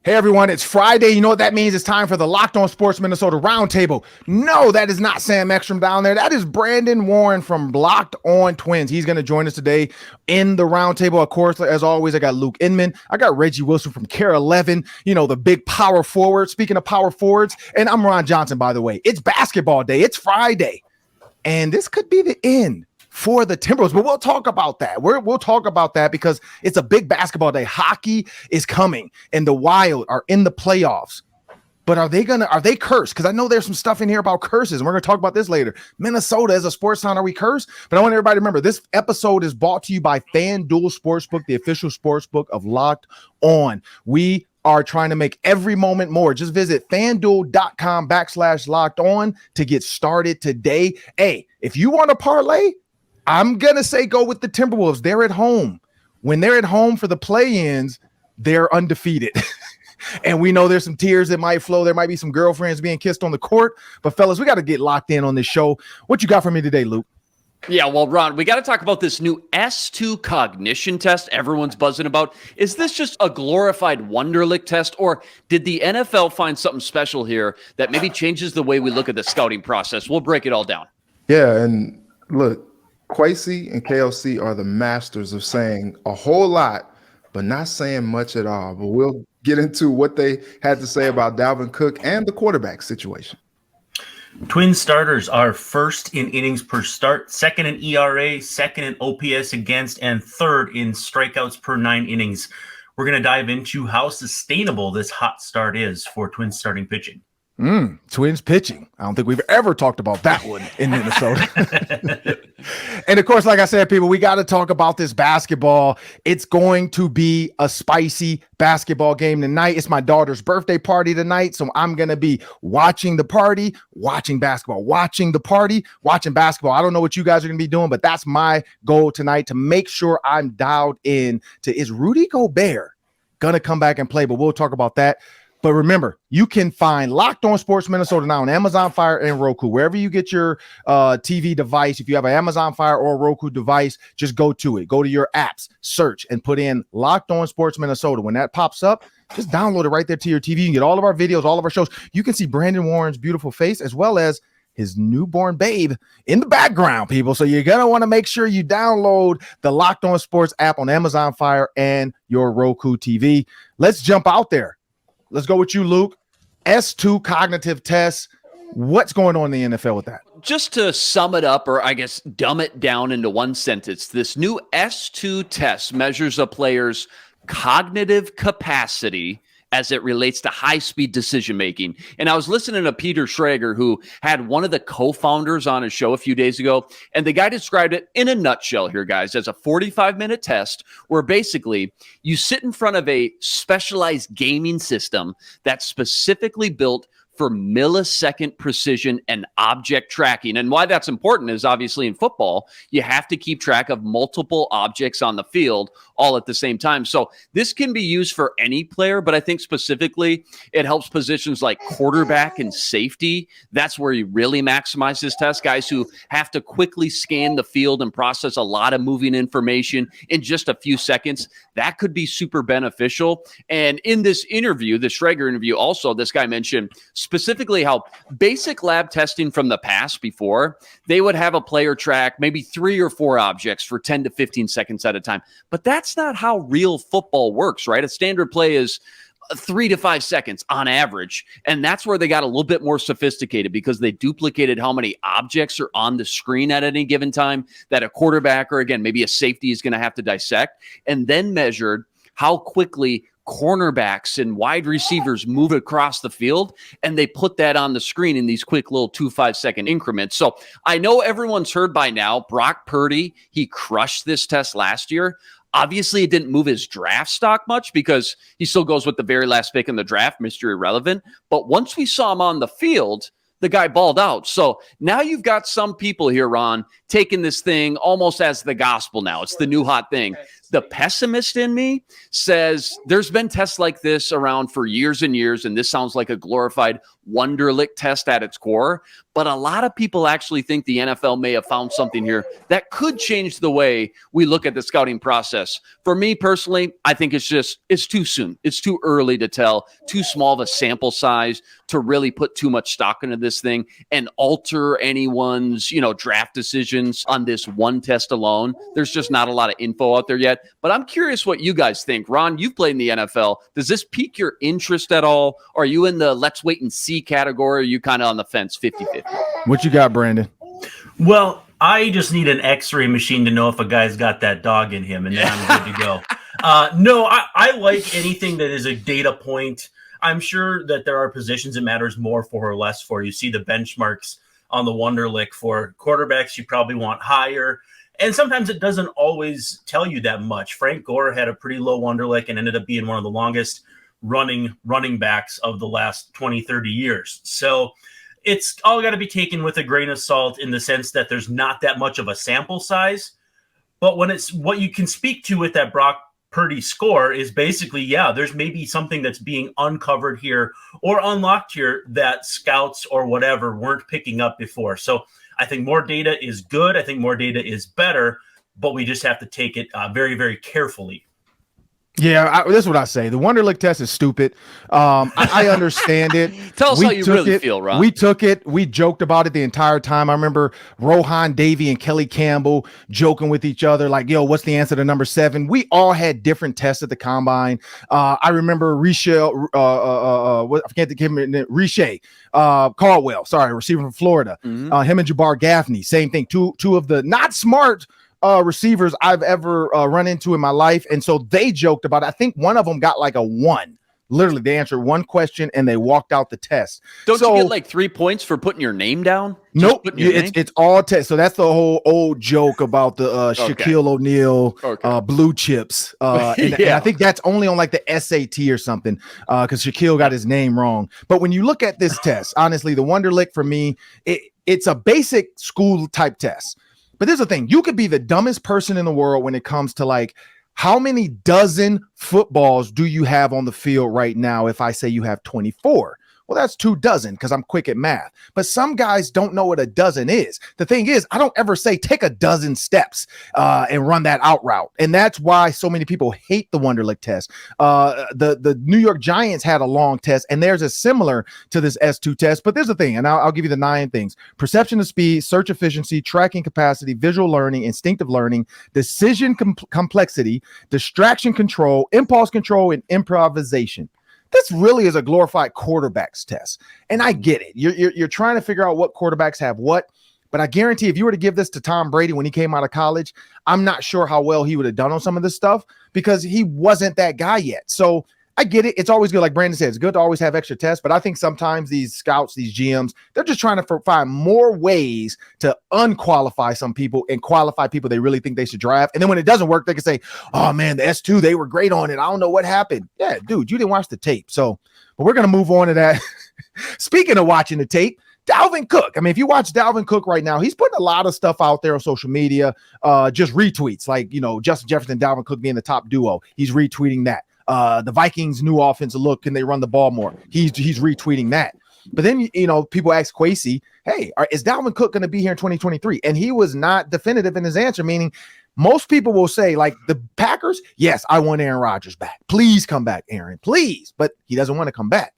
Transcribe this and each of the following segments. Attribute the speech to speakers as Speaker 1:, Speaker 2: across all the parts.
Speaker 1: Hey everyone, it's Friday. You know what that means? It's time for the Locked On Sports Minnesota Roundtable. No, that is not Sam Ekstrom down there. That is Brandon Warren from Locked On Twins. He's going to join us today in the Roundtable. Of course, as always, I got Luke Inman. I got Reggie Wilson from Care 11, the big power forward. Speaking of power forwards, and I'm Ron Johnson, by the way. It's basketball day. It's Friday. And this could be the end for the Timberwolves, but we'll talk about that. We'll talk about that because it's a big basketball day. Hockey is coming, and the Wild are in the playoffs. But are they cursed? Because I know there's some stuff in here about curses, and we're going to talk about this later. Minnesota, as a sports town, are we cursed? But I want everybody to remember, this episode is brought to you by FanDuel Sportsbook, the official sportsbook of Locked On. We are trying to make every moment more. Just visit FanDuel.com/Locked On to get started today. Hey, if you want to parlay, I'm going to say go with the Timberwolves. They're at home. When they're at home for the play-ins, they're undefeated. And we know there's some tears that might flow. There might be some girlfriends being kissed on the court. But, fellas, we got to get locked in on this show. What you got for me today, Luke?
Speaker 2: Yeah, well, Ron, we got to talk about this new S2 cognition test everyone's buzzing about. Is this just a glorified Wonderlic test, or did the NFL find something special here that maybe changes the way we look at the scouting process? We'll break it all down.
Speaker 3: Yeah, and look, Kwesi and KLC are the masters of saying a whole lot, but not saying much at all. But we'll get into what they had to say about Dalvin Cook and the quarterback situation.
Speaker 4: Twin starters are first in innings per start, second in ERA, second in OPS against, and third in strikeouts per 9 innings. We're going to dive into how sustainable this hot start is for Twins starting pitching.
Speaker 1: Twins pitching. I don't think we've ever talked about that one in Minnesota. And of course, like I said, people, we got to talk about this basketball. It's going to be a spicy basketball game tonight. It's my daughter's birthday party tonight, so I'm going to be watching the party, watching basketball, watching the party, watching basketball. I don't know what you guys are going to be doing, but that's my goal tonight, to make sure I'm dialed in to, is Rudy Gobert going to come back and play? But we'll talk about that. But remember, you can find Locked On Sports Minnesota now on Amazon Fire and Roku. Wherever you get your TV device, if you have an Amazon Fire or a Roku device, just go to it. Go to your apps, search, and put in Locked On Sports Minnesota. When that pops up, just download it right there to your TV. You can get all of our videos, all of our shows. You can see Brandon Warren's beautiful face as well as his newborn babe in the background, people. So you're going to want to make sure you download the Locked On Sports app on Amazon Fire and your Roku TV. Let's jump out there. Let's go with you, Luke. S2 cognitive tests. What's going on in the NFL with that?
Speaker 2: Just to sum it up, or I guess dumb it down into one sentence, this new S2 test measures a player's cognitive capacity as it relates to high-speed decision-making. And I was listening to Peter Schrager, who had one of the co-founders on his show a few days ago, and the guy described it in a nutshell here, guys, as a 45-minute test where basically you sit in front of a specialized gaming system that's specifically built for millisecond precision and object tracking. And why that's important is obviously in football, you have to keep track of multiple objects on the field all at the same time. So this can be used for any player, but I think specifically it helps positions like quarterback and safety. That's where you really maximize this test. Guys who have to quickly scan the field and process a lot of moving information in just a few seconds. That could be super beneficial. And in this interview, the Schrager interview, also, this guy mentioned specifically how basic lab testing from the past before, they would have a player track maybe 3 or 4 objects for 10 to 15 seconds at a time. But that's not how real football works, right? A standard play is 3 to 5 seconds on average. And that's where they got a little bit more sophisticated because they duplicated how many objects are on the screen at any given time that a quarterback or, again, maybe a safety is going to have to dissect, and then measured how quickly cornerbacks and wide receivers move across the field, and they put that on the screen in these quick little 2-5-second increments. So I know everyone's heard by now, Brock Purdy, he crushed this test last year. Obviously, it didn't move his draft stock much because he still goes with the very last pick in the draft, Mr. Irrelevant. But once we saw him on the field, the guy balled out. So now you've got some people here, Ron, taking this thing almost as the gospel now. It's the new hot thing. The pessimist in me says there's been tests like this around for years and years, and this sounds like a glorified Wonderlic test at its core. But a lot of people actually think the NFL may have found something here that could change the way we look at the scouting process. For me personally, I think it's too soon. It's too early to tell, too small of a sample size to really put too much stock into this thing and alter anyone's, draft decisions on this one test alone. There's just not a lot of info out there yet. But I'm curious what you guys think. Ron, you've played in the NFL. Does this pique your interest at all? Or are you in the let's wait and see category? Or are you kind of on the fence 50-50?
Speaker 1: What you got, Brandon?
Speaker 4: Well, I just need an x-ray machine to know if a guy's got that dog in him, and then I'm good to go. No, I like anything that is a data point. I'm sure that there are positions it matters more for or less for. You see the benchmarks on the Wonderlic for quarterbacks you probably want higher. And sometimes it doesn't always tell you that much. Frank Gore had a pretty low Wonderlic and ended up being one of the longest running backs of the last 20, 30 years. So it's all got to be taken with a grain of salt in the sense that there's not that much of a sample size. But when it's what you can speak to with that Brock Purdy score is basically, there's maybe something that's being uncovered here or unlocked here that scouts or whatever weren't picking up before. So I think more data is good. I think more data is better, but we just have to take it very, very carefully.
Speaker 1: Yeah, this is what I say. The Wonderlic test is stupid. I understand it.
Speaker 2: Tell us how you really feel, Ron.
Speaker 1: We took it. We joked about it the entire time. I remember Rohan Davey and Kelly Campbell joking with each other like, yo, what's the answer to number 7? We all had different tests at the combine. I remember Riche Caldwell, receiver from Florida.
Speaker 2: Mm-hmm.
Speaker 1: Him and Jabbar Gaffney, same thing. Two of the not smart receivers I've ever run into in my life. And so they joked about it. I think one of them got like a 1. Literally, they answered one question and they walked out the test.
Speaker 2: Don't you get like 3 points for putting your name down?
Speaker 1: Nope. It's all test. So that's the whole old joke about the Shaquille O'Neal blue chips. And I think that's only on like the SAT or something because Shaquille got his name wrong. But when you look at this test, honestly, the Wonderlic for me, it's a basic school type test. But there's the thing, you could be the dumbest person in the world when it comes to like, how many dozen footballs do you have on the field right now? If I say you have 24, well, that's 2 dozen because I'm quick at math. But some guys don't know what a dozen is. The thing is, I don't ever say take a dozen steps and run that out route. And that's why so many people hate the Wonderlic test. The New York Giants had a long test, and theirs is similar to this S2 test. But there's a thing, and I'll give you the 9 things. Perception of speed, search efficiency, tracking capacity, visual learning, instinctive learning, decision complexity, distraction control, impulse control, and improvisation. This really is a glorified quarterbacks test. And I get it. You're trying to figure out what quarterbacks have what, but I guarantee if you were to give this to Tom Brady when he came out of college, I'm not sure how well he would have done on some of this stuff because he wasn't that guy yet. So I get it. It's always good. Like Brandon said, it's good to always have extra tests, but I think sometimes these scouts, these GMs, they're just trying to find more ways to unqualify some people and qualify people they really think they should draft. And then when it doesn't work, they can say, oh man, the S2, they were great on it. I don't know what happened. Yeah, dude, you didn't watch the tape. So, but we're going to move on to that. Speaking of watching the tape, Dalvin Cook. I mean, if you watch Dalvin Cook right now, he's putting a lot of stuff out there on social media, just retweets, like, Justin Jefferson and Dalvin Cook being the top duo. He's retweeting that. The Vikings' new offensive look, can they run the ball more? He's retweeting that. But then, people ask Kwesi, hey, is Dalvin Cook going to be here in 2023? And he was not definitive in his answer, meaning most people will say, like, the Packers, yes, I want Aaron Rodgers back. Please come back, Aaron, please. But he doesn't want to come back.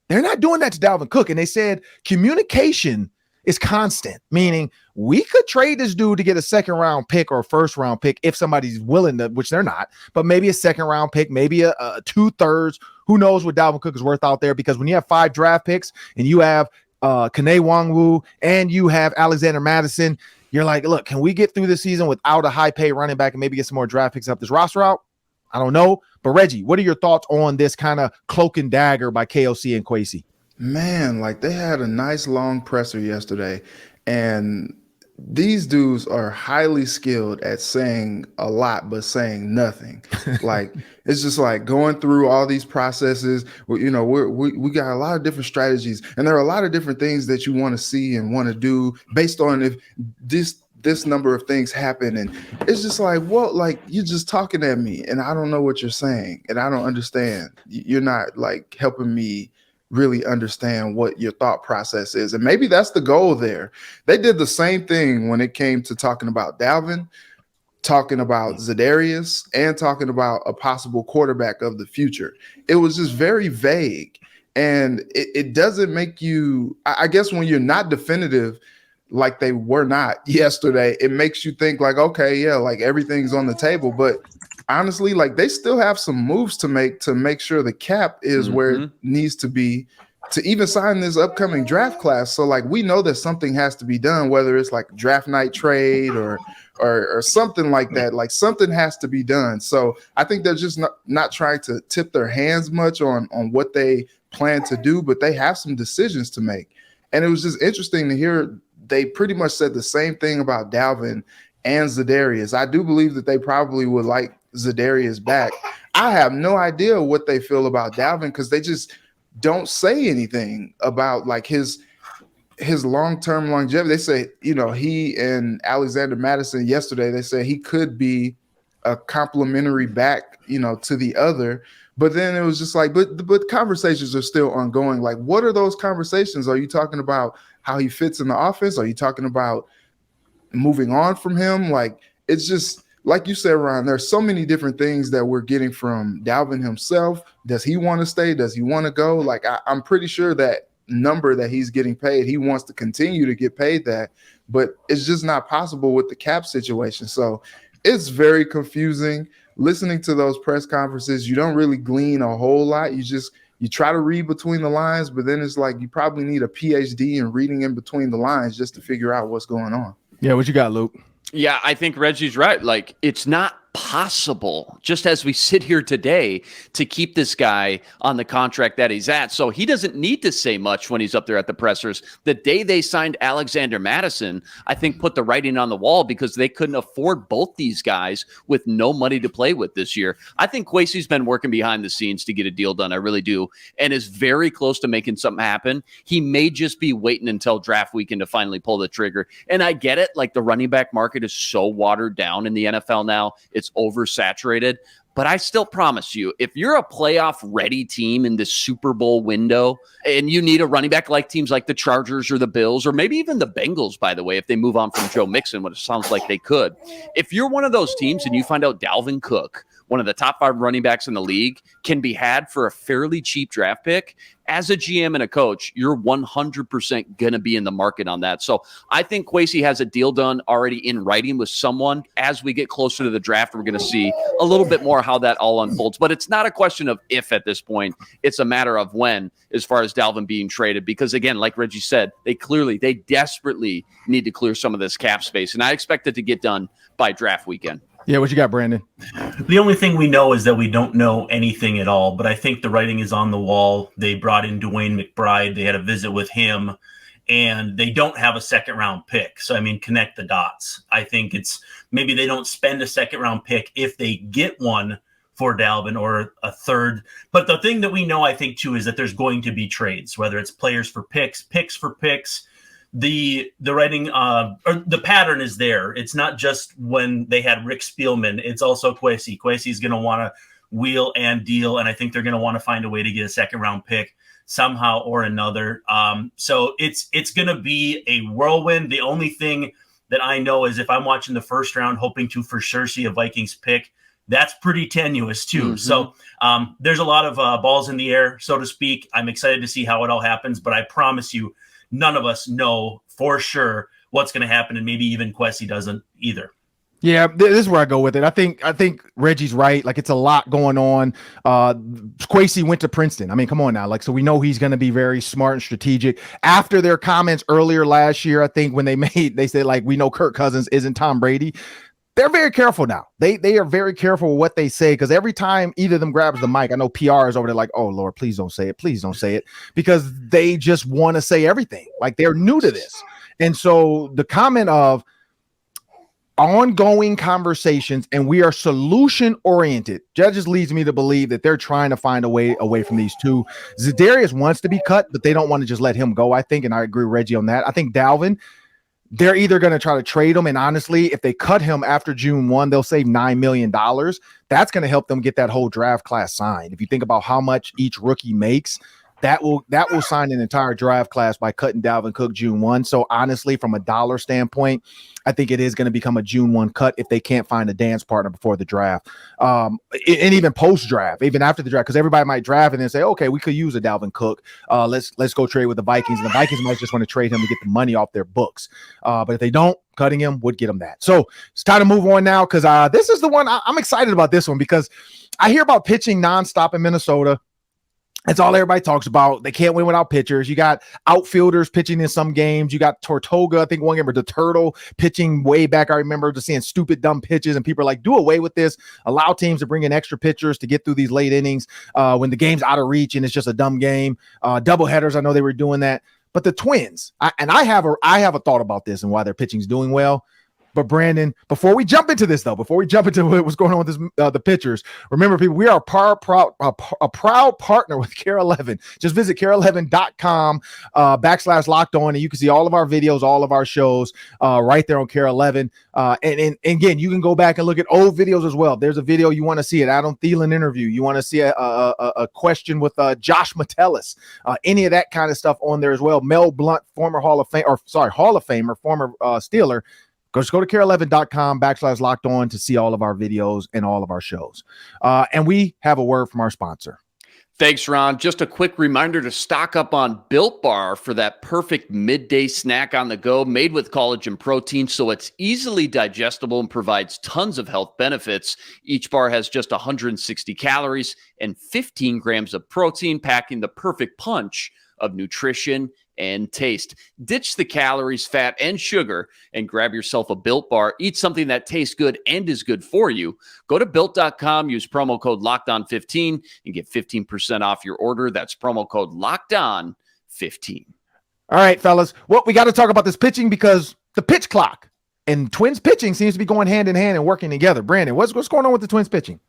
Speaker 1: They're not doing that to Dalvin Cook. And they said communication is constant, meaning we could trade this dude to get a 2nd round pick or a 1st round pick if somebody's willing to, which they're not, but maybe a 2nd round pick, maybe a 2/3. Who knows what Dalvin Cook is worth out there? Because when you have 5 draft picks and you have Kene Nwangwu and you have Alexander Madison, you're like, look, can we get through this season without a high pay running back and maybe get some more draft picks up this roster out? I don't know. But Reggie, what are your thoughts on this kind of cloak and dagger by KOC and Kwesi?
Speaker 3: Man, like they had a nice long presser yesterday, and these dudes are highly skilled at saying a lot but saying nothing. Like it's just like going through all these processes. We got a lot of different strategies, and there are a lot of different things that you want to see and want to do based on if this number of things happen, and it's just like, well, like you're just talking at me and I don't know what you're saying and I don't understand. You're not like helping me really understand what your thought process is. And maybe that's the goal there. They did the same thing when it came to talking about Dalvin, talking about Za'Darius, and talking about a possible quarterback of the future. It was just very vague. And it doesn't make you, I guess when you're not definitive, like they were not yesterday, it makes you think like, okay, yeah, like everything's on the table. But honestly, like they still have some moves to make sure the cap is where it needs to be to even sign this upcoming draft class. So like we know that something has to be done, whether it's like draft night trade or something like that. Like something has to be done. So I think they're just not trying to tip their hands much on what they plan to do, but they have some decisions to make. And it was just interesting to hear they pretty much said the same thing about Dalvin and Za'Darius. I do believe that they probably would like Za'Darius back. I have no idea what they feel about Dalvin because they just don't say anything about like his long-term longevity. They say, you know, he and Alexander Mattison yesterday, they said he could be a complimentary back, you know, to the other. But then it was just like, but conversations are still ongoing. Like, what are those conversations? Are you talking about how he fits in the offense? Are you talking about moving on from him? Like, it's just like you said, Ron, there's so many different things that we're getting from Dalvin himself. Does he want to stay? Does he want to go? Like, I'm pretty sure that number that he's getting paid, he wants to continue to get paid that, but it's just not possible with the cap situation. So it's very confusing. Listening to those press conferences, you don't really glean a whole lot. You try to read between the lines, but then it's like you probably need a PhD in reading in between the lines just to figure out what's going on.
Speaker 1: Yeah, what you got, Luke?
Speaker 2: Yeah, I think Reggie's right. Like, it's not possible, just as we sit here today, to keep this guy on the contract that he's at. So he doesn't need to say much when he's up there at the pressers. The day they signed Alexander Mattison, I think put the writing on the wall because they couldn't afford both these guys with no money to play with this year. I think Kwesi's been working behind the scenes to get a deal done. I really do. And is very close to making something happen. He may just be waiting until draft weekend to finally pull the trigger. And I get it. Like, the running back market is so watered down in the NFL now. It's oversaturated, but I still promise you, if you're a playoff ready team in this Super Bowl window and you need a running back like teams like the Chargers or the Bills, or maybe even the Bengals, by the way, if they move on from Joe Mixon, which sounds like they could, if you're one of those teams and you find out Dalvin Cook, one of the top 5 running backs in the league, can be had for a fairly cheap draft pick, as a GM and a coach, you're 100% going to be in the market on that. So I think Kwesi has a deal done already in writing with someone. As we get closer to the draft, we're going to see a little bit more how that all unfolds. But it's not a question of if at this point. It's a matter of when, as far as Dalvin being traded. Because, again, like Reggie said, they desperately need to clear some of this cap space. And I expect it to get done by draft weekend.
Speaker 1: Yeah, what you got, Brandon?
Speaker 4: The only thing we know is that we don't know anything at all, but I think the writing is on the wall. They brought in Dwayne McBride. They had a visit with him, and they don't have a second-round pick. So, I mean, connect the dots. I think it's maybe they don't spend a second-round pick if they get one for Dalvin or a third. But the thing that we know, I think, too, is that there's going to be trades, whether it's players for picks for picks. The writing or the pattern is there. It's not just when they had Rick Spielman. It's also Kwesi. Kwesi's going to want to wheel and deal, and I think they're going to want to find a way to get a second-round pick somehow or another. So it's going to be a whirlwind. The only thing that I know is if I'm watching the first round, hoping to for sure see a Vikings pick, that's pretty tenuous too. So there's a lot of balls in the air, so to speak. I'm excited to see how it all happens, but I promise you, none of us know for sure what's going to happen, and maybe even Kwesi doesn't either.
Speaker 1: Yeah, this is where I go with it. I think Reggie's right. Like, it's a lot going on. Kwesi went to Princeton. I mean, come on now. Like, so we know he's going to be very smart and strategic. After their comments earlier last year, I think when they said, like, we know Kirk Cousins isn't Tom Brady. They're very careful now. They are very careful with what they say, because every time either of them grabs the mic, I know PR is over there like, oh, Lord, please don't say it. Please don't say it, because they just want to say everything. Like, they're new to this. And so the comment of ongoing conversations and we are solution oriented, that just leads me to believe that they're trying to find a way away from these two. Za'Darius wants to be cut, but they don't want to just let him go, I think. And I agree with Reggie on that. I think Dalvin, they're either going to try to trade him. And honestly, if they cut him after June 1, they'll save $9 million. That's going to help them get that whole draft class signed. If you think about how much each rookie makes, that will sign an entire draft class by cutting Dalvin Cook June 1. So honestly, from a dollar standpoint, I think it is going to become a June 1 cut if they can't find a dance partner before the draft. And even post-draft, even after the draft, because everybody might draft and then say, okay, we could use a Dalvin Cook. Let's go trade with the Vikings. And the Vikings might just want to trade him to get the money off their books. But if they don't, cutting him would get them that. So it's time to move on now, because this is the one I'm excited about, this one, because I hear about pitching nonstop in Minnesota. That's all everybody talks about. They can't win without pitchers. You got outfielders pitching in some games. You got Tortuga, I think one game, or the Turtle pitching way back. I remember just seeing stupid, dumb pitches, and people are like, do away with this. Allow teams to bring in extra pitchers to get through these late innings when the game's out of reach and it's just a dumb game. Double headers, I know they were doing that. But the Twins, I have a thought about this and why their pitching's doing well. But Brandon, before we jump into what's going on with this, the pitchers, remember, people, we are a proud partner with Care 11. Just visit care11.com /locked on, and you can see all of our videos, all of our shows right there on Care 11. And again, you can go back and look at old videos as well. If there's a video you want to see, an Adam Thielen interview, you want to see a question with Josh Metellus, any of that kind of stuff on there as well. Mel Blount, former Hall of Famer, former Steeler. Just go to care11.com /locked on to see all of our videos and all of our shows. And we have a word from our sponsor.
Speaker 2: Thanks, Ron. Just a quick reminder to stock up on Built Bar for that perfect midday snack on the go, made with collagen protein, so it's easily digestible and provides tons of health benefits. Each bar has just 160 calories and 15 grams of protein, packing the perfect punch of nutrition and taste. Ditch the calories, fat, and sugar and grab yourself a Built Bar. Eat something that tastes good and is good for you. Go to Built.com, use promo code LOCKEDON15 and get 15% off your order. That's promo code LOCKEDON15.
Speaker 1: All right, fellas. Well, we got to talk about this pitching, because the pitch clock and Twins pitching seems to be going hand in hand and working together. Brandon, what's going on with the Twins pitching?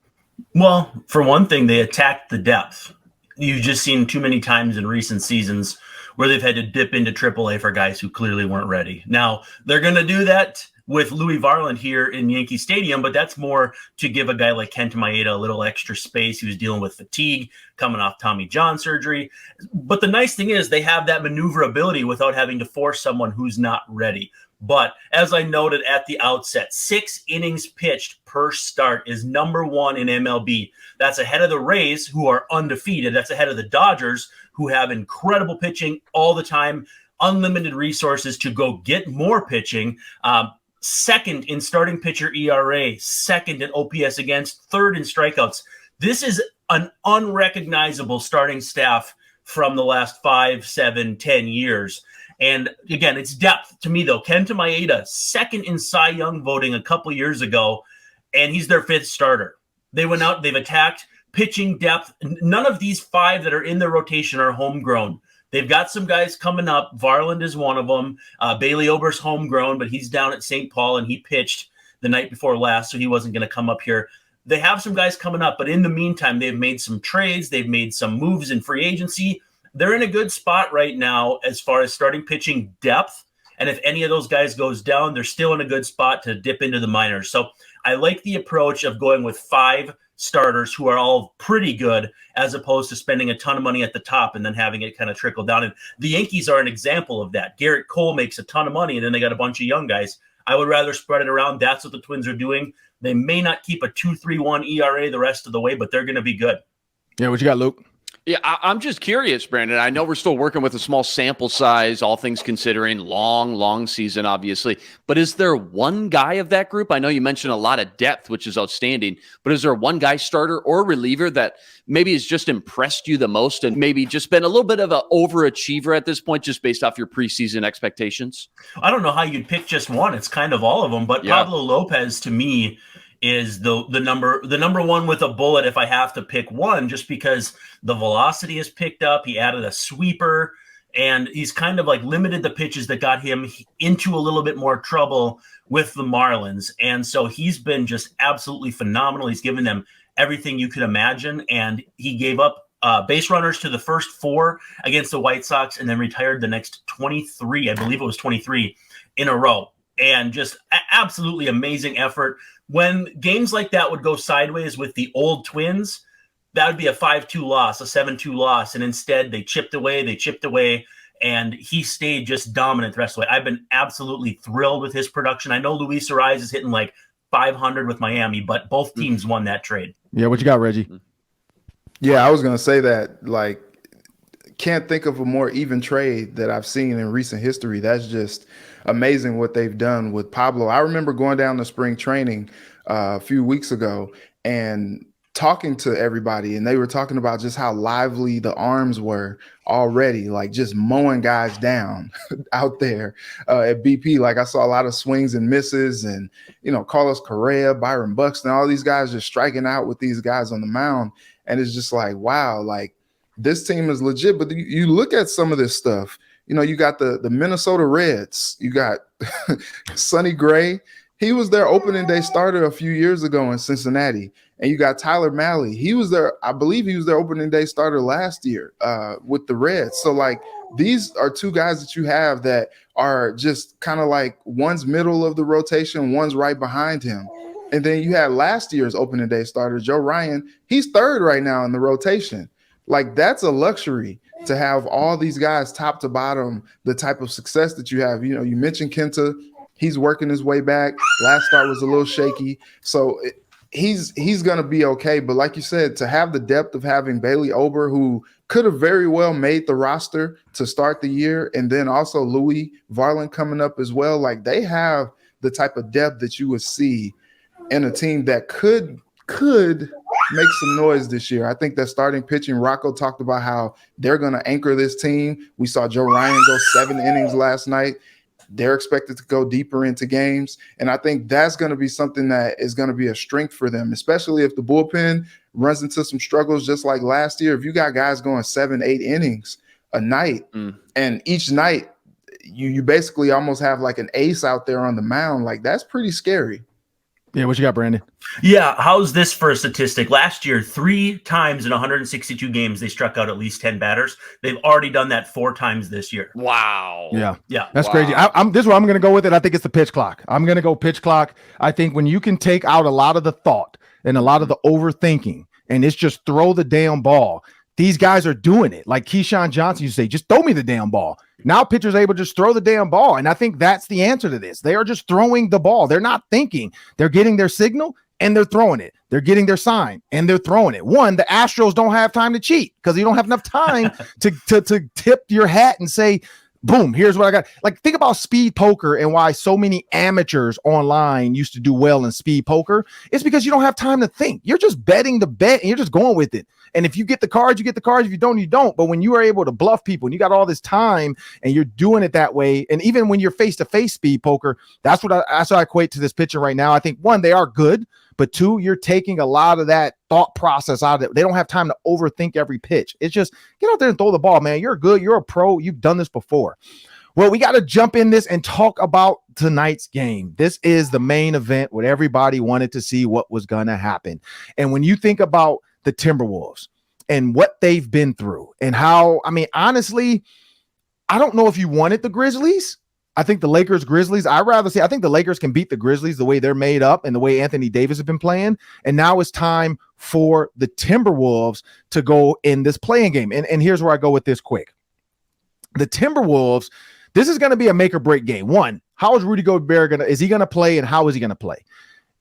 Speaker 4: Well, for one thing, they attacked the depth. You've just seen too many times in recent seasons where they've had to dip into AAA for guys who clearly weren't ready. Now, they're going to do that with Louis Varland here in Yankee Stadium, but that's more to give a guy like Kenta Maeda a little extra space. He was dealing with fatigue, coming off Tommy John surgery. But the nice thing is they have that maneuverability without having to force someone who's not ready. But as I noted at the outset, 6 innings pitched per start is number 1 in MLB. That's ahead of the Rays, who are undefeated. That's ahead of the Dodgers, who have incredible pitching all the time, unlimited resources to go get more pitching. Second in starting pitcher ERA, second in OPS against, third in strikeouts. This is an unrecognizable starting staff from the last 5, 7, 10 years. And again, it's depth to me, though. Kenta Maeda, second in Cy Young voting a couple years ago, and he's their 5th starter. They went out, they've attacked pitching depth. None of these 5 that are in their rotation are homegrown. They've got some guys coming up. Varland is one of them. Bailey Ober's homegrown, but he's down at St. Paul, and he pitched the night before last, so he wasn't going to come up here. They have some guys coming up, but in the meantime, they've made some trades. They've made some moves in free agency. They're in a good spot right now as far as starting pitching depth. And if any of those guys goes down, they're still in a good spot to dip into the minors. So I like the approach of going with 5 starters who are all pretty good, as opposed to spending a ton of money at the top and then having it kind of trickle down. And the Yankees are an example of that. Garrett Cole makes a ton of money, and then they got a bunch of young guys. I would rather spread it around. That's what the Twins are doing. They may not keep a 2.31 ERA the rest of the way, but they're going to be good.
Speaker 1: Yeah, what you got, Luke?
Speaker 2: Yeah, I'm just curious, Brandon. I know we're still working with a small sample size, all things considering, long season, obviously. But is there one guy of that group? I know you mentioned a lot of depth, which is outstanding. But is there one guy, starter or reliever, that maybe has just impressed you the most and maybe just been a little bit of an overachiever at this point, just based off your preseason expectations?
Speaker 4: I don't know how you'd pick just one. It's kind of all of them. But yeah. Pablo Lopez, to me, is the number one with a bullet if I have to pick one, just because the velocity is picked up. He added a sweeper, and he's kind of like limited the pitches that got him into a little bit more trouble with the Marlins. And so he's been just absolutely phenomenal. He's given them everything you could imagine, and he gave up base runners to the first 4 against the White Sox and then retired the next 23. I believe it was 23 in a row, and just absolutely amazing effort. When games like that would go sideways with the old Twins, that would be a 5-2 loss, a 7-2 loss. And instead they chipped away, and he stayed just dominant the rest of the way. I've been absolutely thrilled with his production. I know Luis Ariz is hitting like 500 with Miami, but both teams won that trade.
Speaker 1: Yeah, what you got, Reggie?
Speaker 3: Yeah, I was going to say that, like, can't think of a more even trade that I've seen in recent history. That's just amazing what they've done with Pablo. I remember going down to spring training a few weeks ago and talking to everybody, and they were talking about just how lively the arms were already, like just mowing guys down out there at BP. Like, I saw a lot of swings and misses, and, you know, Carlos Correa, Byron Buxton, all these guys just striking out with these guys on the mound. And it's just like, wow, like, this team is legit. But you look at some of this stuff, you know, you got the Minnesota Reds, you got Sonny Gray. He was their opening day starter a few years ago in Cincinnati. And you got Tyler Mahle. He was there, I believe he was their opening day starter last year with the Reds. So, like, these are two guys that you have that are just kind of like, one's middle of the rotation, one's right behind him. And then you had last year's opening day starter, Joe Ryan. He's third right now in the rotation. Like, that's a luxury to have all these guys top to bottom, the type of success that you have. You know, you mentioned Kenta. He's working his way back. Last start was a little shaky. So he's going to be okay. But like you said, to have the depth of having Bailey Ober, who could have very well made the roster to start the year, and then also Louis Varland coming up as well, like, they have the type of depth that you would see in a team that could make some noise this year. I think that starting pitching, Rocco talked about how they're going to anchor this team. We saw Joe Ryan go 7 innings last night. They're expected to go deeper into games. And I think that's going to be something that is going to be a strength for them, especially if the bullpen runs into some struggles just like last year. If you got guys going 7-8 innings a night, and each night you basically almost have like an ace out there on the mound, like, that's pretty scary.
Speaker 1: Yeah, what you got, Brandon?
Speaker 4: Yeah, how's this for a statistic? Last year, 3 times in 162 games, they struck out at least 10 batters. They've already done that 4 times this year.
Speaker 2: Wow.
Speaker 1: Yeah. That's
Speaker 2: Wow.
Speaker 1: crazy. This is where I'm going to go with it. I think it's the pitch clock. I'm going to go pitch clock. I think when you can take out a lot of the thought and a lot of the overthinking, and it's just throw the damn ball, these guys are doing it. Like Keyshawn Johnson, you say, just throw me the damn ball. Now pitchers are able to just throw the damn ball. And I think that's the answer to this. They are just throwing the ball. They're not thinking. They're getting their signal and they're throwing it. They're getting their sign and they're throwing it. One, the Astros don't have time to cheat because you don't have enough time to tip your hat and say, boom, here's what I got. Like, think about speed poker and why so many amateurs online used to do well in speed poker. It's because you don't have time to think. You're just betting the bet and you're just going with it. And if you get the cards, you get the cards. If you don't, you don't. But when you are able to bluff people and you got all this time and you're doing it that way, and even when you're face-to-face speed poker, that's what I equate to this pitcher right now. I think, one, they are good, but 2, you're taking a lot of that thought process out of it. They don't have time to overthink every pitch. It's just get out there and throw the ball, man. You're good. You're a pro. You've done this before. Well, we got to jump in this and talk about tonight's game. This is the main event where everybody wanted to see what was going to happen. And when you think about the Timberwolves and what they've been through and how, I mean, honestly, I don't know if you wanted the Grizzlies. I think the Lakers-Grizzlies, I think the Lakers can beat the Grizzlies the way they're made up and the way Anthony Davis has been playing. And now it's time for the Timberwolves to go in this playing game. And here's where I go with this quick. The Timberwolves, this is going to be a make or break game. One, how is Rudy Gobert is he going to play and how is he going to play?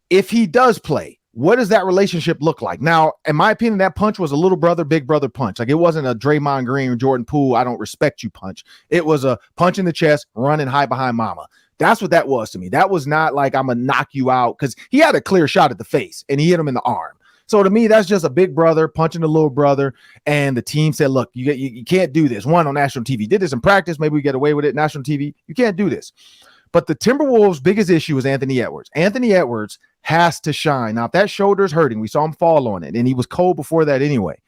Speaker 1: If he does play, what does that relationship look like? Now, in my opinion, that punch was a little brother, big brother punch. Like, it wasn't a Draymond Green or Jordan Poole, I don't respect you punch. It was a punch in the chest, running high behind mama. That's what that was to me. That was not like I'm going to knock you out, because he had a clear shot at the face and he hit him in the arm. So to me, that's just a big brother punching the little brother. And the team said, look, you can't do this. One, on national TV. Did this in practice. Maybe we get away with it. National TV. You can't do this. But the Timberwolves' biggest issue is Anthony Edwards. Anthony Edwards has to shine. Now, if that shoulder's hurting, we saw him fall on it, and he was cold before that anyway.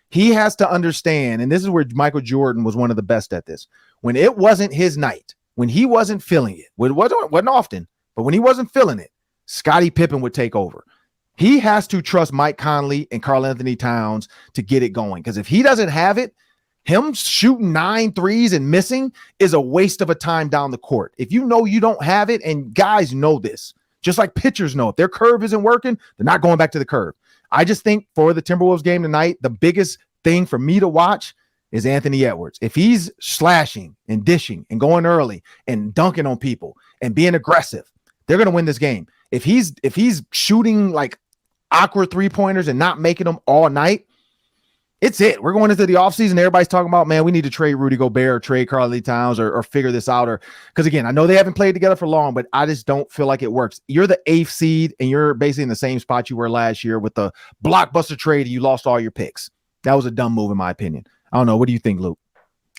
Speaker 1: He has to understand, and this is where Michael Jordan was one of the best at this. When it wasn't his night, when he wasn't feeling it, it wasn't often, but when he wasn't feeling it, Scottie Pippen would take over. He has to trust Mike Conley and karl-Anthony Towns to get it going, because if he doesn't have it, him shooting 9 threes and missing is a waste of a time down the court. If you know you don't have it, and guys know this, just like pitchers know, if their curve isn't working, they're not going back to the curve. I just think for the Timberwolves game tonight, the biggest thing for me to watch is Anthony Edwards. If he's slashing and dishing and going early and dunking on people and being aggressive, they're going to win this game. If he's shooting like awkward 3-pointers and not making them all night, it's it. We're going into the offseason. Everybody's talking about, man, we need to trade Rudy Gobert or trade Karl-Anthony Towns or figure this out. Or because, again, I know they haven't played together for long, but I just don't feel like it works. You're the 8th seed, and you're basically in the same spot you were last year with the blockbuster trade. You lost all your picks. That was a dumb move, in my opinion. I don't know. What do you think, Luke?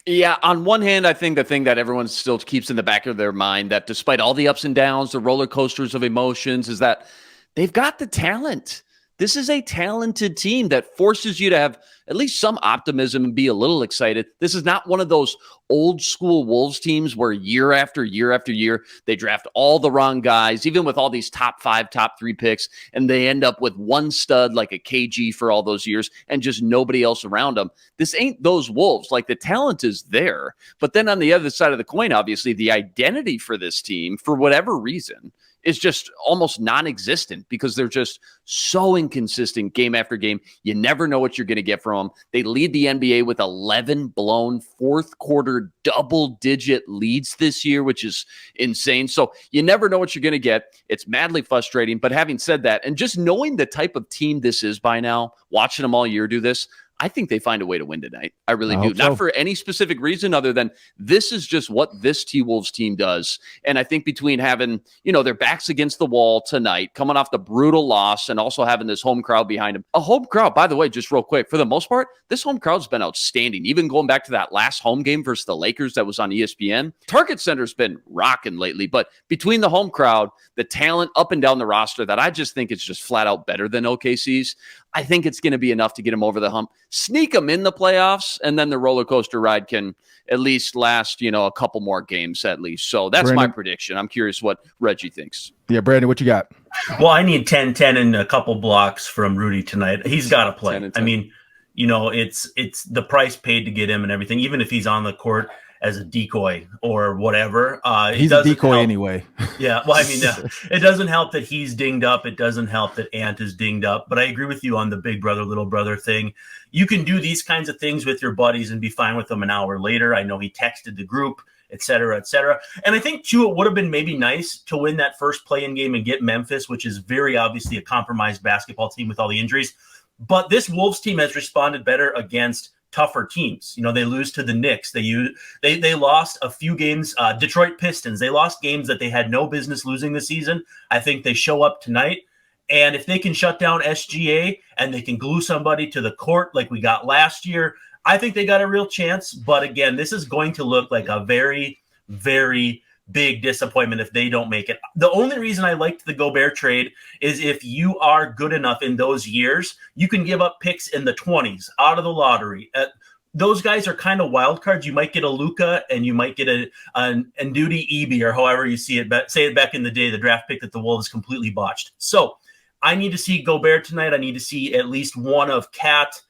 Speaker 2: Yeah, on one hand, I think the thing that everyone still keeps in the back of their mind, that despite all the ups and downs, the roller coasters of emotions, is that they've got the talent. This is a talented team that forces you to have at least some optimism and be a little excited. This is not one of those old school Wolves teams where year after year after year, they draft all the wrong guys, even with all these top 5, top 3 picks, and they end up with one stud like a KG for all those years and just nobody else around them. This ain't those Wolves. Like, the talent is there. But then on the other side of the coin, obviously, the identity for this team, for whatever reason, is just almost non-existent because they're just so inconsistent game after game. You never know what you're going to get from them. They lead the NBA with 11 blown fourth quarter double-digit leads this year, which is insane. So you never know what you're going to get. It's madly frustrating. But having said that, and just knowing the type of team this is by now, watching them all year do this, I think they find a way to win tonight. I really do. Not for any specific reason other than this is just what this T-Wolves team does. And I think between having, their backs against the wall tonight, coming off the brutal loss, and also having this home crowd behind them. A home crowd, by the way, just real quick, for the most part, this home crowd's been outstanding. Even going back to that last home game versus the Lakers that was on ESPN, Target Center's been rocking lately. But between the home crowd, the talent up and down the roster that I just think it's just flat out better than OKC's, I think it's going to be enough to get them over the hump, sneak them in the playoffs, and then the roller coaster ride can at least last, a couple more games at least. So that's
Speaker 1: Brandon,
Speaker 2: my prediction. I'm curious what Reggie thinks.
Speaker 1: Yeah, Brandon, what you got?
Speaker 4: Well, I need 10-10 and a couple blocks from Rudy tonight. He's got to play.
Speaker 2: 10-10.
Speaker 4: I mean, it's the price paid to get him and everything, even if he's on the court as a decoy or whatever.
Speaker 1: He's a decoy anyway.
Speaker 4: Yeah, well, I mean, it doesn't help that he's dinged up. It doesn't help that Ant is dinged up. But I agree with you on the big brother, little brother thing. You can do these kinds of things with your buddies and be fine with them an hour later. I know he texted the group, et cetera, et cetera. And I think, too, it would have been maybe nice to win that first play-in game and get Memphis, which is very obviously a compromised basketball team with all the injuries. But this Wolves team has responded better against tougher teams. They lose to the Knicks. They lost a few games. Detroit Pistons, they lost games that they had no business losing this season. I think they show up tonight. And if they can shut down SGA and they can glue somebody to the court like we got last year, I think they got a real chance. But again, this is going to look like a very, very big disappointment if they don't make it. The only reason I liked the Gobert trade is if you are good enough in those years, you can give up picks in the 20s out of the lottery. Those guys are kind of wild cards. You might get a Luka and you might get an Ndudi Ebe, or however you see it. Say it back in the day, the draft pick that the Wolves completely botched. So I need to see Gobert tonight. I need to see at least one of Cat,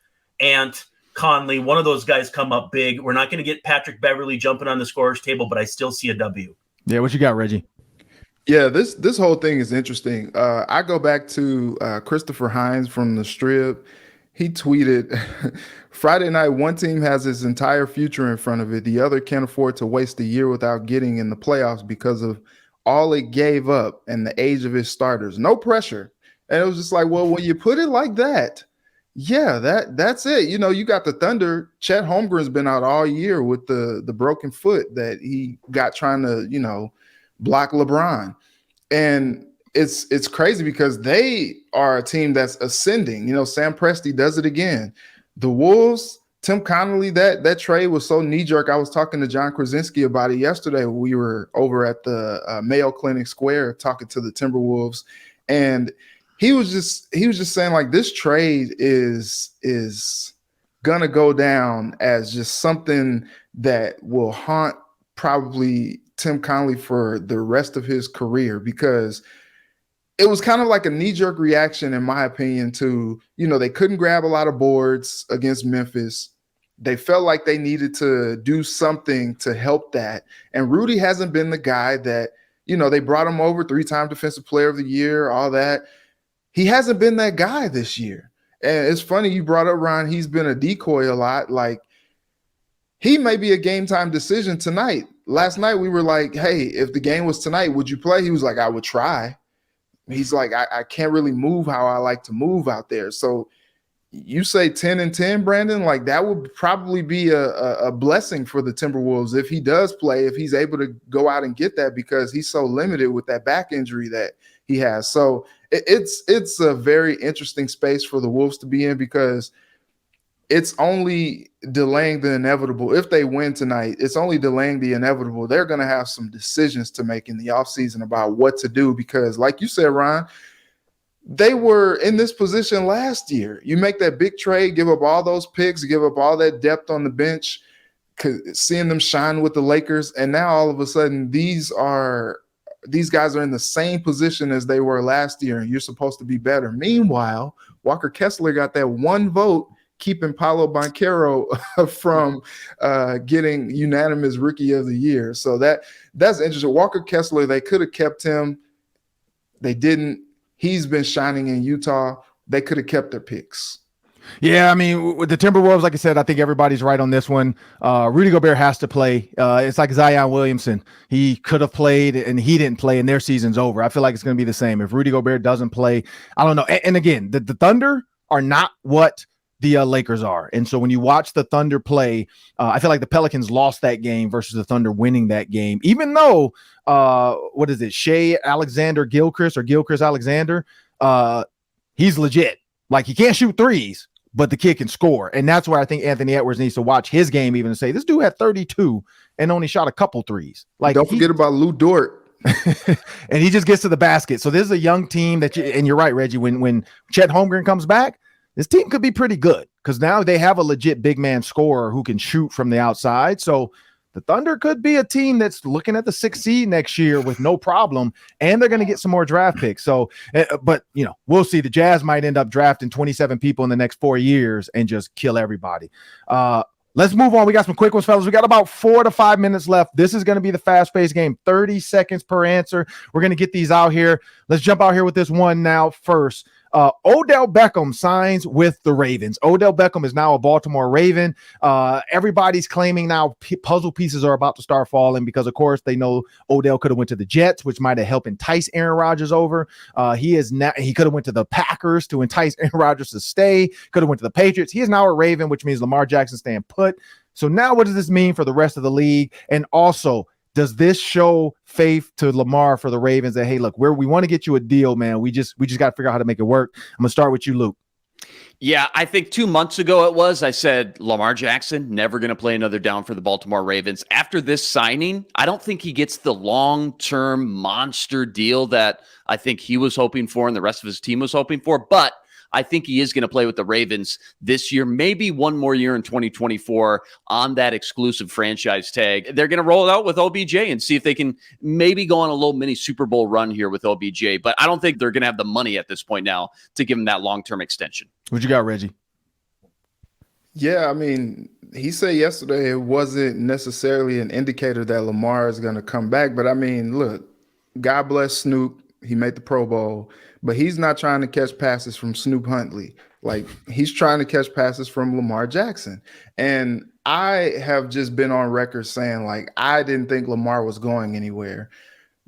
Speaker 4: Ant, Conley, one of those guys come up big. We're not going to get Patrick Beverly jumping on the scorer's table, but I still see a W.
Speaker 1: Yeah, what you got, Reggie?
Speaker 3: Yeah, this whole thing is interesting. I go back to Christopher Hines from the Strip. He tweeted, Friday night, one team has its entire future in front of it. The other can't afford to waste a year without getting in the playoffs because of all it gave up and the age of its starters. No pressure. And it was just like, well, when you put it like that, yeah, that's it. You got the Thunder. Chet Holmgren's been out all year with the broken foot that he got trying to, block LeBron. And it's crazy because they are a team that's ascending. Sam Presti does it again. The Wolves, Tim Connolly, that trade was so knee-jerk. I was talking to John Krasinski about it yesterday. We were over at the Mayo Clinic Square talking to the Timberwolves, and he was just saying, like, this trade is gonna go down as just something that will haunt probably Tim Connolly for the rest of his career, because it was kind of like a knee-jerk reaction, in my opinion, to, they couldn't grab a lot of boards against Memphis. They felt like they needed to do something to help that. And Rudy hasn't been the guy that, they brought him over, 3-time defensive player of the year, all that. He hasn't been that guy this year. And it's funny you brought up Ron. He's been a decoy a lot. Like, he may be a game time decision tonight. Last night we were like, hey, if the game was tonight, would you play? He was like, I would try. He's like, I can't really move how I like to move out there. So you say 10-10, Brandon, like that would probably be a blessing for the Timberwolves if he does play, if he's able to go out and get that, because he's so limited with that back injury that he has. So it's a very interesting space for the Wolves to be in, because it's only delaying the inevitable. If they win tonight, it's only delaying the inevitable. They're going to have some decisions to make in the offseason about what to do, because like you said, Ron, they were in this position last year. You make that big trade, give up all those picks, give up all that depth on the bench, seeing them shine with the Lakers, and now all of a sudden these guys are in the same position as they were last year, and you're supposed to be better. Meanwhile, Walker Kessler got that one vote keeping Paolo Banchero from getting unanimous Rookie of the Year. So that's interesting. Walker Kessler, they could have kept him. They didn't. He's been shining in Utah. They could have kept their picks.
Speaker 1: Yeah, I mean, with the Timberwolves, like I said, I think everybody's right on this one. Rudy Gobert has to play. It's like Zion Williamson. He could have played, and he didn't play, and their season's over. I feel like it's going to be the same. If Rudy Gobert doesn't play, I don't know. And again, the Thunder are not what the Lakers are. And so when you watch the Thunder play, I feel like the Pelicans lost that game versus the Thunder winning that game, even though, what is it, Shea Alexander-Gilchrist or Gilchrist-Alexander, he's legit. Like, he can't shoot threes, but the kid can score. And that's where I think Anthony Edwards needs to watch his game even to say, this dude had 32 and only shot a couple threes. Like,
Speaker 3: don't forget about Lou Dort.
Speaker 1: And he just gets to the basket. So this is a young team and you're right, Reggie, when Chet Holmgren comes back, this team could be pretty good, because now they have a legit big man scorer who can shoot from the outside. So the Thunder could be a team that's looking at the 6th seed next year with no problem, and they're going to get some more draft picks. So, but we'll see. The Jazz might end up drafting 27 people in the next 4 years and just kill everybody. Let's move on. We got some quick ones, fellas. We got about 4 to 5 minutes left. This is going to be the fast-paced game, 30 seconds per answer. We're going to get these out here. Let's jump out here with this one now first. Odell Beckham signs with the Ravens. Odell Beckham is now a Baltimore Raven. Everybody's claiming now puzzle pieces are about to start falling, because, of course, they know Odell could have went to the Jets, which might have helped entice Aaron Rodgers over. He could have went to the Packers to entice Aaron Rodgers to stay. Could have went to the Patriots. He is now a Raven, which means Lamar Jackson staying put. So now what does this mean for the rest of the league? And also, does this show faith to Lamar for the Ravens that, hey, look, we want to get you a deal, man. We just got to figure out how to make it work. I'm going to start with you, Luke.
Speaker 2: Yeah, I think 2 months ago I said Lamar Jackson never going to play another down for the Baltimore Ravens. After this signing, I don't think he gets the long-term monster deal that I think he was hoping for and the rest of his team was hoping for. But I think he is going to play with the Ravens this year, maybe one more year in 2024 on that exclusive franchise tag. They're going to roll it out with OBJ and see if they can maybe go on a little mini Super Bowl run here with OBJ. But I don't think they're going to have the money at this point now to give him that long-term extension.
Speaker 1: What you got, Reggie?
Speaker 3: Yeah, I mean, he said yesterday it wasn't necessarily an indicator that Lamar is going to come back. But, I mean, look, God bless Snoop. He made the Pro Bowl. But he's not trying to catch passes from Snoop Huntley. Like, he's trying to catch passes from Lamar Jackson. And I have just been on record saying, like, I didn't think Lamar was going anywhere.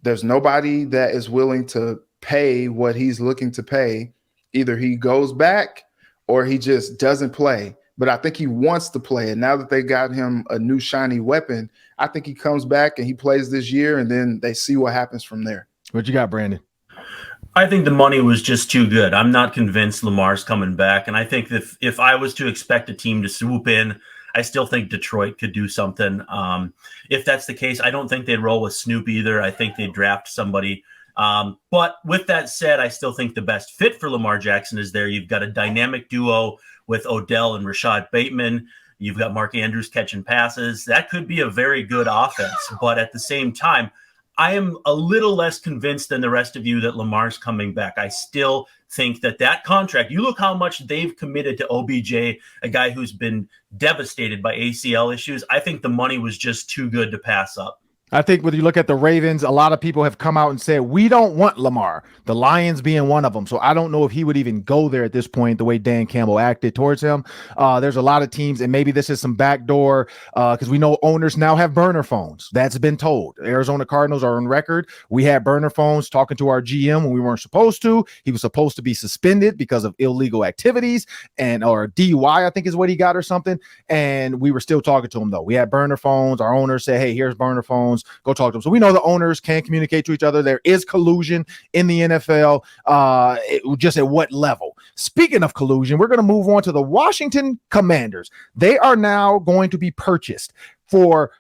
Speaker 3: There's nobody that is willing to pay what he's looking to pay. Either he goes back or he just doesn't play. But I think he wants to play. And now that they got him a new shiny weapon, I think he comes back and he plays this year, and then they see what happens from there.
Speaker 1: What you got, Brandon?
Speaker 4: I think the money was just too good. I'm not convinced Lamar's coming back. And I think that if I was to expect a team to swoop in, I still think Detroit could do something. If that's the case, I don't think they'd roll with Snoop either. I think they'd draft somebody. But with that said, I still think the best fit for Lamar Jackson is there. You've got a dynamic duo with Odell and Rashad Bateman. You've got Mark Andrews catching passes. That could be a very good offense. But at the same time, I am a little less convinced than the rest of you that Lamar's coming back. I still think that contract, you look how much they've committed to OBJ, a guy who's been devastated by ACL issues. I think the money was just too good to pass up.
Speaker 1: I think when you look at the Ravens, a lot of people have come out and said, we don't want Lamar, the Lions being one of them. So I don't know if he would even go there at this point, the way Dan Campbell acted towards him. There's a lot of teams, and maybe this is some backdoor because we know owners now have burner phones. That's been told. Arizona Cardinals are on record. We had burner phones talking to our GM when we weren't supposed to. He was supposed to be suspended because of illegal activities or DUI, I think is what he got or something. And we were still talking to him, though. We had burner phones. Our owners said, hey, here's burner phones. Go talk to them. So we know the owners can communicate to each other. There is collusion in the NFL, just at what level. Speaking of collusion, we're going to move on to the Washington Commanders. They are now going to be purchased for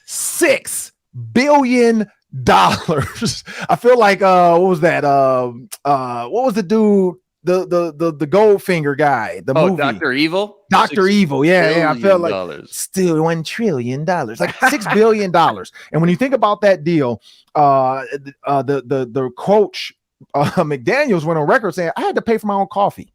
Speaker 1: $6 billion. I feel like what was that? What was the dude? The Goldfinger guy, the movie
Speaker 2: Dr. Evil.
Speaker 1: Dr. Evil, yeah. I felt like still $1 trillion, like $6 billion. And when you think about that deal, the coach McDaniels went on record saying, I had to pay for my own coffee.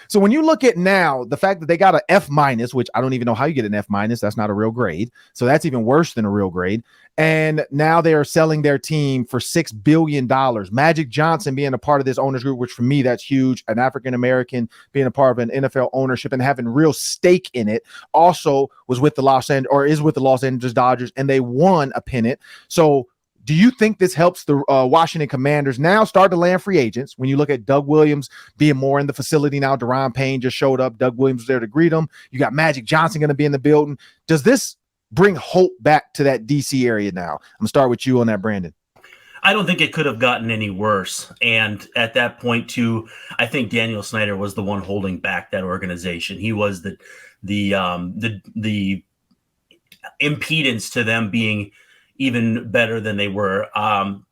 Speaker 1: So when you look at now the fact that they got an F-, which I don't even know how you get an F-, that's not a real grade. So that's even worse than a real grade. And now they are selling their team for $6 billion. Magic Johnson being a part of this owners group, which for me, that's huge. An African-American being a part of an NFL ownership and having real stake in it, also was with the Los Angeles Dodgers, and they won a pennant. So do you think this helps the Washington Commanders now start to land free agents? When you look at Doug Williams being more in the facility now, Deron Payne just showed up. Doug Williams was there to greet him. You got Magic Johnson going to be in the building. Does this bring hope back to that DC area now? I'm going to start with you on that, Brandon.
Speaker 4: I don't think it could have gotten any worse. And at that point, too, I think Daniel Snyder was the one holding back that organization. He was the impedance to them being even better than they were.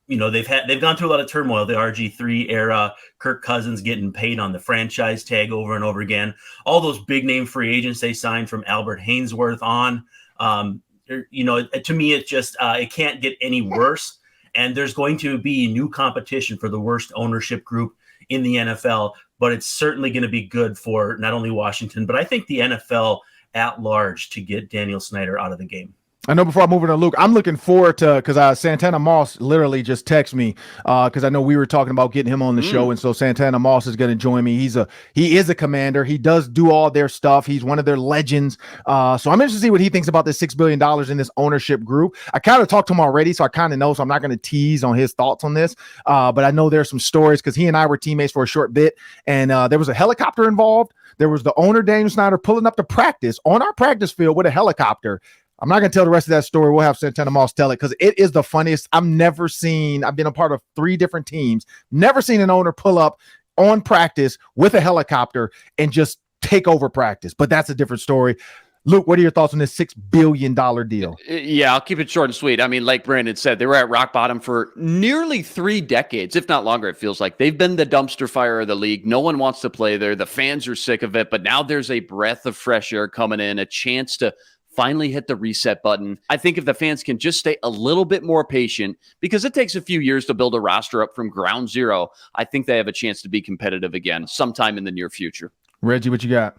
Speaker 4: They've gone through a lot of turmoil. The RG3 era, Kirk Cousins getting paid on the franchise tag over and over again. All those big name free agents they signed from Albert Hainsworth on. To me, it just it can't get any worse. And there's going to be new competition for the worst ownership group in the NFL. But it's certainly going to be good for not only Washington, but I think the NFL at large to get Daniel Snyder out of the game.
Speaker 1: I know before I move on to Luke, I'm looking forward to, because Santana Moss literally just texted me because I know we were talking about getting him on the show. And so Santana Moss is going to join me. He is a Commander. He does do all their stuff. He's one of their legends. So I'm interested to see what he thinks about this $6 billion in this ownership group. I kind of talked to him already, so I kind of know, so I'm not going to tease on his thoughts on this. But I know there's some stories because he and I were teammates for a short bit, and there was a helicopter involved. There was the owner, Daniel Snyder, pulling up to practice on our practice field with a helicopter. I'm not going to tell the rest of that story. We'll have Santana Moss tell it because it is the funniest. I've been a part of 3 different teams, never seen an owner pull up on practice with a helicopter and just take over practice. But that's a different story. Luke, what are your thoughts on this $6 billion deal?
Speaker 2: Yeah, I'll keep it short and sweet. I mean, like Brandon said, they were at rock bottom for nearly 3 decades, if not longer. It feels like they've been the dumpster fire of the league. No one wants to play there. The fans are sick of it, but now there's a breath of fresh air coming in, a chance to finally hit the reset button. I think if the fans can just stay a little bit more patient, because it takes a few years to build a roster up from ground zero, I think they have a chance to be competitive again sometime in the near future.
Speaker 1: Reggie, what you got?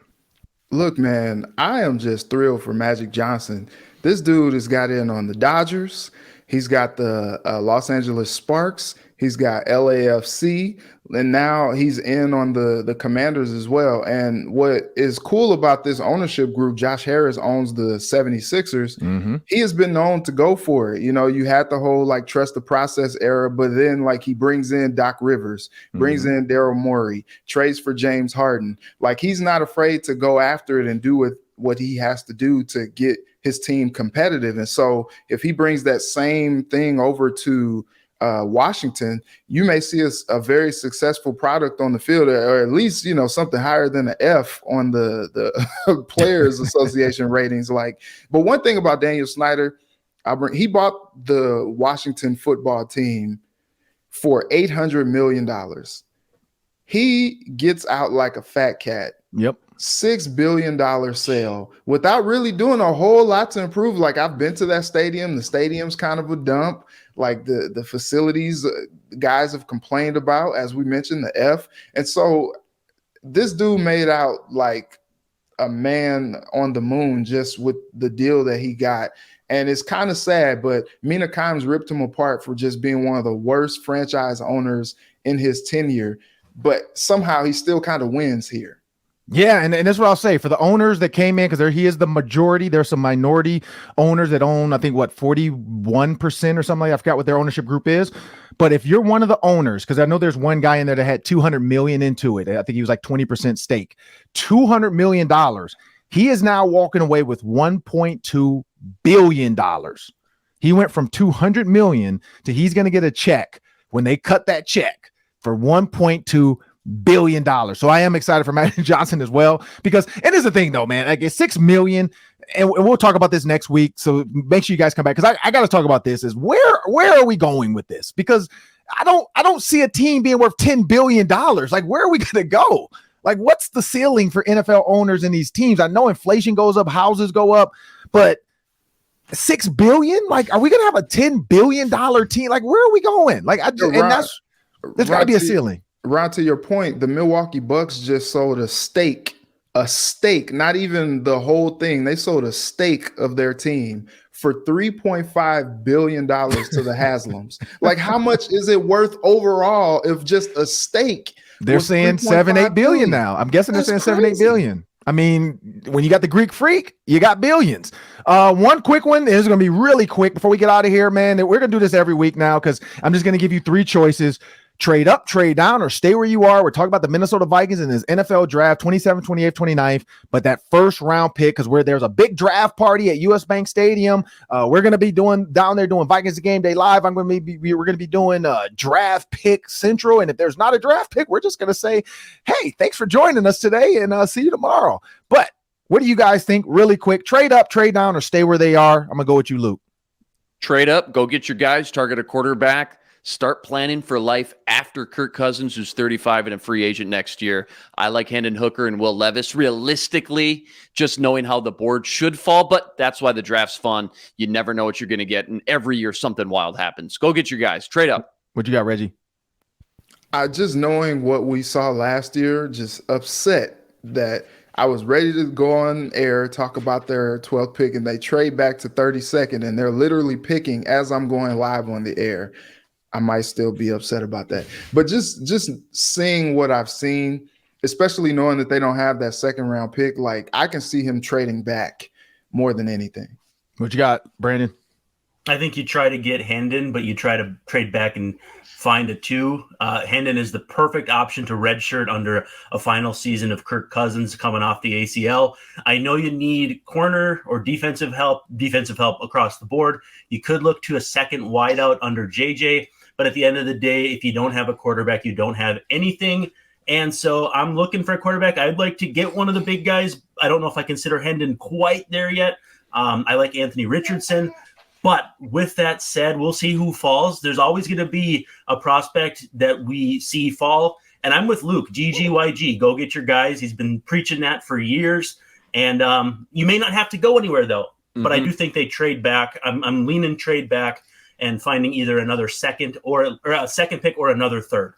Speaker 3: Look, man, I am just thrilled for Magic Johnson. This dude has got in on the Dodgers. He's got the Los Angeles Sparks. He's got LAFC, and now he's in on the Commanders as well. And what is cool about this ownership group, Josh Harris owns the 76ers. Mm-hmm. He has been known to go for it. You know, you had the whole like trust the process era, but then like he brings in Doc Rivers, brings in Daryl Morey, trades for James Harden. Like he's not afraid to go after it and do what he has to do to get his team competitive. And so if he brings that same thing over to Washington, you may see a very successful product on the field, or at least, you know, something higher than an F on the Players Association ratings. Like, but one thing about Daniel Snyder, he bought the Washington football team for $800 million. He gets out like a fat cat.
Speaker 1: Yep.
Speaker 3: $6 billion sale without really doing a whole lot to improve. Like, I've been to that stadium. The stadium's kind of a dump. Like, the facilities guys have complained about, as we mentioned, the F. And so this dude made out like a man on the moon just with the deal that he got. And it's kind of sad, but Mina Kimes ripped him apart for just being one of the worst franchise owners in his tenure. But somehow he still kind of wins here.
Speaker 1: Yeah, and that's what I'll say. For the owners that came in, because he is the majority, there's some minority owners that own, I think, 41% or something like that. I forgot what their ownership group is. But if you're one of the owners, because I know there's one guy in there that had $200 million into it. I think he was like 20% stake. $200 million. He is now walking away with $1.2 billion. He went from $200 million to he's going to get a check when they cut that check for $1.2 billion. So I am excited for Magic Johnson as well, because, and here's the thing though, man, like it's $6 million, and we'll talk about this next week. So make sure you guys come back, because I got to talk about this. Is where are we going with this? Because I don't see a team being worth $10 billion. Like, where are we going to go? Like, what's the ceiling for NFL owners in these teams? I know inflation goes up, houses go up, but $6 billion? Like, are we going to have a $10 billion team? Like, where are we going? Like, there's got to be a ceiling.
Speaker 3: Ron, to your point, the Milwaukee Bucks just sold a stake, not even the whole thing. They sold a stake of their team for $3.5 billion to the Haslams. Like, how much is it worth overall if just a stake?
Speaker 1: They're saying 7-8 billion now. I'm guessing they're saying 7-8 billion. I mean, when you got the Greek Freak, you got billions. One quick one is going to be really quick before we get out of here, man. We're going to do this every week now, because I'm just going to give you 3 choices. Trade up, trade down, or stay where you are. We're talking about the Minnesota Vikings in this NFL draft, 27th, 28th, 29th. But that first round pick, because there's a big draft party at US Bank Stadium. We're going to be doing Vikings Game Day Live. We're going to be doing draft pick central. And if there's not a draft pick, we're just going to say, hey, thanks for joining us today, and see you tomorrow. But what do you guys think? Really quick, trade up, trade down, or stay where they are? I'm going to go with you, Luke.
Speaker 2: Trade up, go get your guys, target a quarterback. Start planning for life after Kirk Cousins, who's 35 and a free agent next year. I like Hendon Hooker and Will Levis. Realistically, just knowing how the board should fall, but that's why the draft's fun. You never know what you're going to get, and every year something wild happens. Go get your guys. Trade up.
Speaker 1: What you got, Reggie?
Speaker 3: Just knowing what we saw last year, just upset that I was ready to go on air, talk about their 12th pick, and they trade back to 32nd, and they're literally picking as I'm going live on the air. I might still be upset about that. But just seeing what I've seen, especially knowing that they don't have that second round pick, like, I can see him trading back more than anything.
Speaker 1: What you got, Brandon?
Speaker 4: I think you try to get Hendon, but you try to trade back and find a 2. Hendon is the perfect option to redshirt under a final season of Kirk Cousins coming off the ACL. I know you need corner or defensive help across the board. You could look to a second wideout under JJ. But at the end of the day, if you don't have a quarterback, you don't have anything. And so I'm looking for a quarterback. I'd like to get one of the big guys. I don't know if I consider Hendon quite there yet. I like Anthony Richardson. But with that said, we'll see who falls. There's always going to be a prospect that we see fall. And I'm with Luke, GGYG. Go get your guys. He's been preaching that for years. And you may not have to go anywhere, though. But I do think they trade back. I'm leaning trade back and finding either another second or a second pick or another third.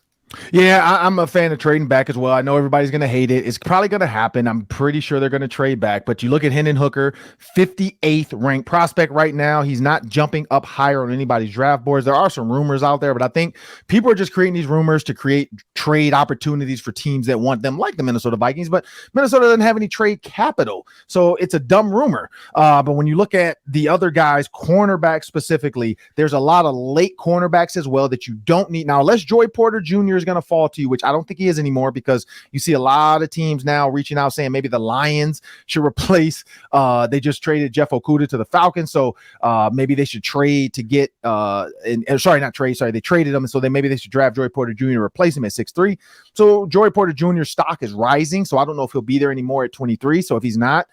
Speaker 1: Yeah, I'm a fan of trading back as well. I know everybody's going to hate it. It's probably going to happen. I'm pretty sure they're going to trade back. But you look at Hendon Hooker, 58th ranked prospect right now. He's not jumping up higher on anybody's draft boards. There are some rumors out there, but I think people are just creating these rumors to create trade opportunities for teams that want them, like the Minnesota Vikings. But Minnesota doesn't have any trade capital, so it's a dumb rumor. But when you look at the other guys, cornerbacks specifically, there's a lot of late cornerbacks as well that you don't need. Now, unless Joey Porter Jr. is going to fall to you, which I don't think he is anymore, because you see a lot of teams now reaching out saying maybe the Lions should replace. They just traded Jeff Okudah to the Falcons, so maybe they should trade to get. They traded him, and so maybe they should draft Joey Porter Jr. to replace him at 6'3". So Joey Porter Jr.'s stock is rising, so I don't know if he'll be there anymore at 23. So if he's not,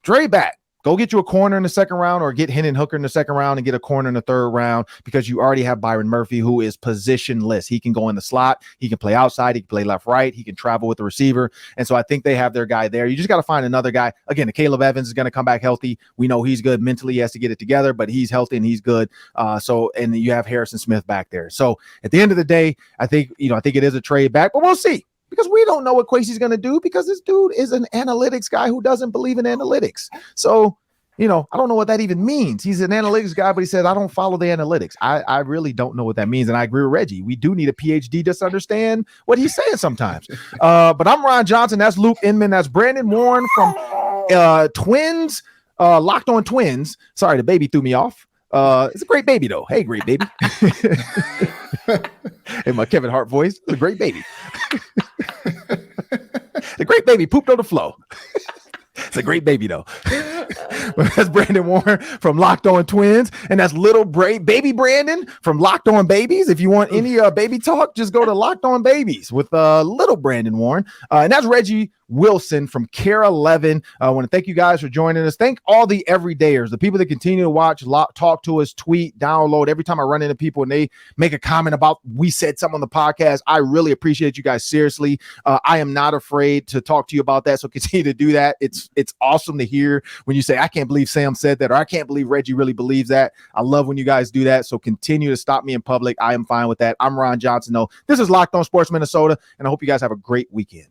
Speaker 1: trade back. Go get you a corner in the second round, or get Hendon Hooker in the second round and get a corner in the third round, because you already have Byron Murphy, who is positionless. He can go in the slot. He can play outside. He can play left, right. He can travel with the receiver. And so I think they have their guy there. You just got to find another guy. Again, the Caleb Evans is going to come back healthy. We know he's good mentally. He has to get it together, but he's healthy and he's good. And you have Harrison Smith back there. So at the end of the day, I think it is a trade back, but we'll see. Because we don't know what Kwesi's going to do, because this dude is an analytics guy who doesn't believe in analytics. So, I don't know what that even means. He's an analytics guy, but he says, I don't follow the analytics. I really don't know what that means. And I agree with Reggie. We do need a PhD just to understand what he's saying sometimes. But I'm Ron Johnson. That's Luke Inman. That's Brandon Warren from Twins, Locked On Twins. Sorry, the baby threw me off. It's a great baby, though. Hey, great baby. In my Kevin Hart voice, it's a great baby. The great baby pooped on the floor. It's a great baby, though. That's Brandon Warren from Locked On Twins, and that's little baby Brandon from Locked On Babies. If you want any baby talk, just go to Locked On Babies with little Brandon Warren. And that's Reggie Wilson from Care 11. I want to thank you guys for joining us. Thank all the everydayers, the people that continue to watch, talk to us, tweet, download. Every time I run into people and they make a comment about we said something on the podcast, I really appreciate you guys. Seriously, I am not afraid to talk to you about that. So continue to do that. It's awesome to hear when you say, I can't believe Sam said that, or I can't believe Reggie really believes that. I love when you guys do that. So continue to stop me in public. I am fine with that. I'm Ron Johnson, though. This is Locked On Sports Minnesota, and I hope you guys have a great weekend.